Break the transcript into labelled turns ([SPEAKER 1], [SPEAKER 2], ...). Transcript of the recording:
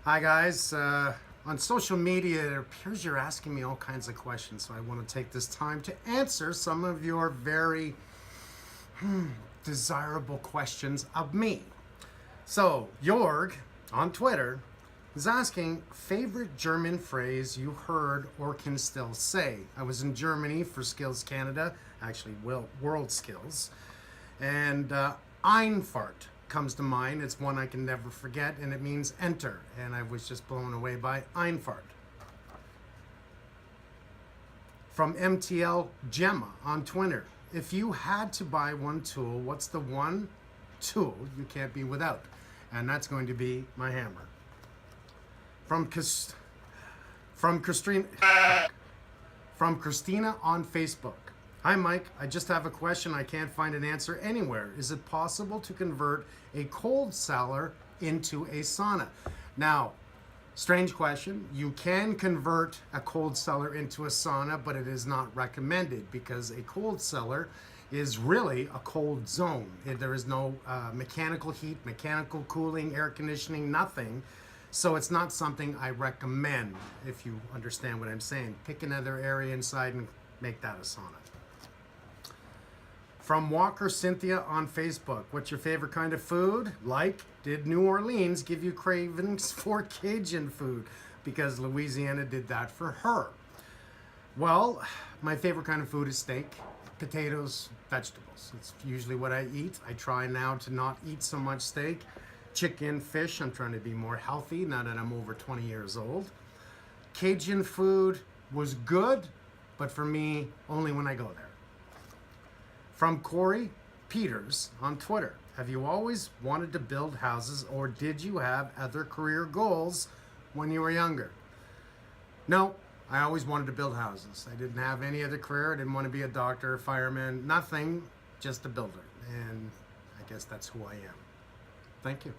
[SPEAKER 1] Hi guys, on social media it appears you're asking me all kinds of questions, so I want to take this time to answer some of your very desirable questions of me. So, Jorg on Twitter is asking favorite German phrase you heard or can still say. I was in Germany for Skills Canada, actually World Skills, and Einfahrt comes to mind. It's one I can never forget, and it means enter. And I was just blown away by Einfahrt. From MTL Gemma on Twitter. If you had to buy one tool, what's the one tool you can't be without? And that's going to be my hammer. From Christina on Facebook. Hi Mike, I just have a question. I can't find an answer anywhere. Is it possible to convert a cold cellar into a sauna? Now, strange question. You can convert a cold cellar into a sauna, but it is not recommended because a cold cellar is really a cold zone. There is no mechanical heat, mechanical cooling, air conditioning, nothing. So it's not something I recommend, if you understand what I'm saying. Pick another area inside and make that a sauna. From Walker Cynthia on Facebook. What's your favorite kind of food? Did New Orleans give you cravings for Cajun food? Because Louisiana did that for her. Well, my favorite kind of food is steak, potatoes, vegetables. It's usually what I eat. I try now to not eat so much steak. Chicken, fish, I'm trying to be more healthy now that I'm over 20 years old. Cajun food was good, but for me, only when I go there. From Corey Peters on Twitter. Have you always wanted to build houses, or did you have other career goals when you were younger? No, I always wanted to build houses. I didn't have any other career. I didn't want to be a doctor, fireman, nothing, just a builder. And I guess that's who I am. Thank you.